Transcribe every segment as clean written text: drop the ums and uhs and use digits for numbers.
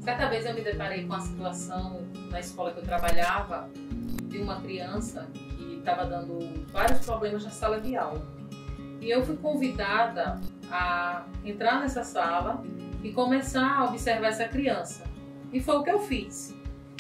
Certa vez eu me deparei com a situação na escola que eu trabalhava de uma criança que estava dando vários problemas na sala de aula. E eu fui convidada a entrar nessa sala e começar a observar essa criança. E foi o que eu fiz.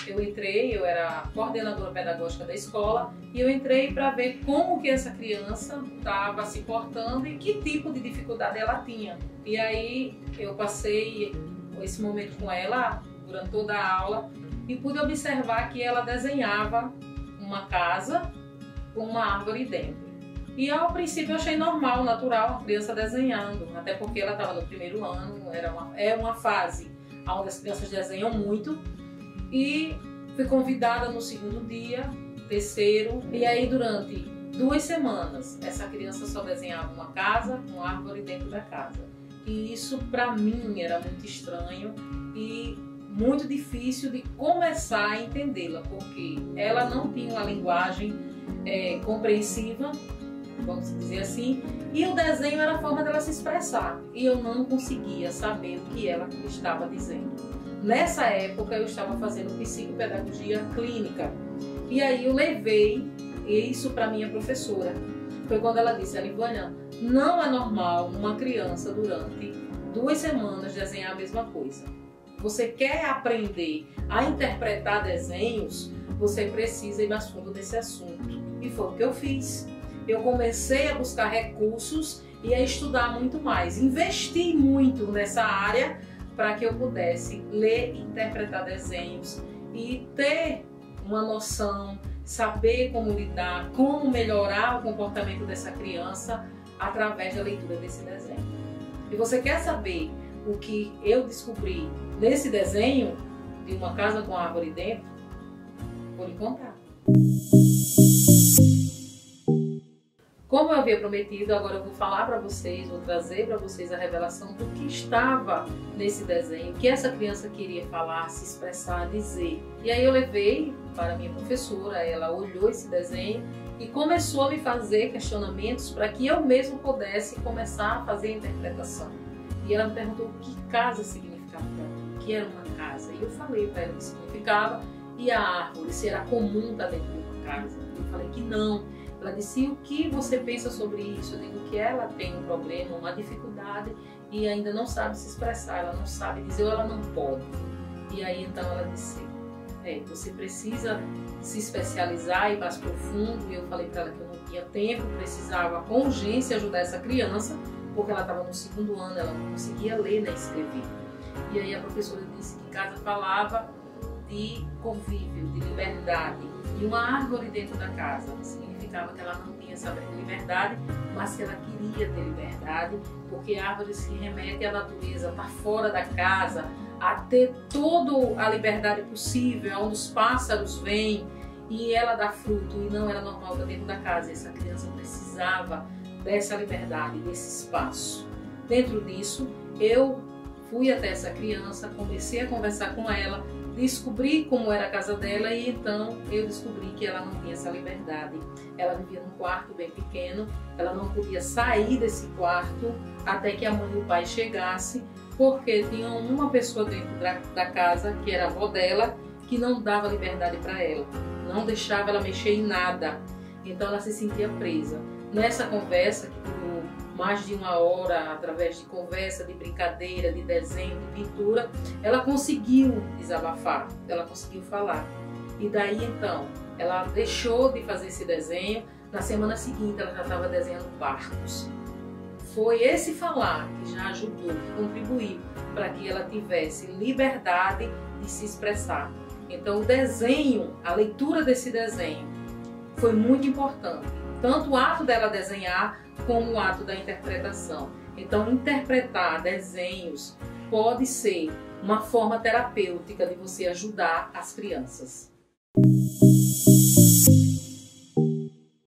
Eu entrei, eu era coordenadora pedagógica da escola, e eu entrei para ver como que essa criança estava se portando e que tipo de dificuldade ela tinha. E aí eu passei esse momento com ela durante toda a aula e pude observar que ela desenhava uma casa com uma árvore dentro. E ao princípio eu achei normal, natural, a criança desenhando, até porque ela estava no primeiro ano, é uma fase onde as crianças desenham muito. E fui convidada no segundo dia, terceiro, e aí durante 2 semanas essa criança só desenhava uma casa, uma árvore dentro da casa. E isso para mim era muito estranho e muito difícil de começar a entendê-la, porque ela não tinha uma linguagem compreensiva, vamos dizer assim, e o desenho era a forma dela se expressar, e eu não conseguia saber o que ela estava dizendo. Nessa época eu estava fazendo psicopedagogia clínica, e aí eu levei isso para minha professora. Foi quando ela disse: Alivânia, não é normal uma criança durante 2 semanas desenhar a mesma coisa. Você quer aprender a interpretar desenhos, você precisa ir mais fundo nesse assunto. E foi o que eu fiz. Eu comecei a buscar recursos e a estudar muito mais. Investi muito nessa área para que eu pudesse ler e interpretar desenhos e ter uma noção, saber como lidar, como melhorar o comportamento dessa criança através da leitura desse desenho. E você quer saber o que eu descobri nesse desenho de uma casa com árvore dentro? Vou lhe contar. Como eu havia prometido, agora eu vou falar para vocês, vou trazer para vocês a revelação do que estava nesse desenho, o que essa criança queria falar, se expressar, dizer. E aí eu levei para a minha professora, ela olhou esse desenho e começou a me fazer questionamentos para que eu mesmo pudesse começar a fazer a interpretação. E ela me perguntou o que casa significava para mim, o que era uma casa. E eu falei para ela o que significava, e a árvore, se era comum estar dentro de uma casa. Eu falei que não. Ela disse: o que você pensa sobre isso? Eu digo que ela tem um problema, uma dificuldade e ainda não sabe se expressar, ela não sabe dizer ou ela não pode. E aí então ela disse: você precisa se especializar e ir mais profundo. E eu falei para ela que eu não tinha tempo, precisava com urgência ajudar essa criança, porque ela estava no 2º ano, ela não conseguia ler nem escrever. E aí a professora disse que casa falava de convívio, de liberdade, e uma árvore dentro da casa significava que ela não tinha essa liberdade, mas que ela queria ter liberdade, porque a árvore se remete à natureza, está fora da casa, a ter toda a liberdade possível, onde os pássaros vêm e ela dá fruto, e não era normal estar dentro da casa. Essa criança precisava dessa liberdade, desse espaço. Dentro disso, eu fui até essa criança, comecei a conversar com ela, descobri como era a casa dela, e então eu descobri que ela não tinha essa liberdade. Ela vivia num quarto bem pequeno, ela não podia sair desse quarto até que a mãe e o pai chegassem, porque tinha uma pessoa dentro da casa, que era a avó dela, que não dava liberdade para ela, não deixava ela mexer em nada, então ela se sentia presa. Nessa conversa, que durou mais de 1 hora, através de conversa, de brincadeira, de desenho, de pintura, ela conseguiu desabafar, ela conseguiu falar. E daí então, ela deixou de fazer esse desenho. Na semana seguinte ela já estava desenhando barcos. Foi esse falar que já ajudou, que contribuiu para que ela tivesse liberdade de se expressar. Então o desenho, a leitura desse desenho foi muito importante. Tanto o ato dela desenhar, como o ato da interpretação. Então, interpretar desenhos pode ser uma forma terapêutica de você ajudar as crianças.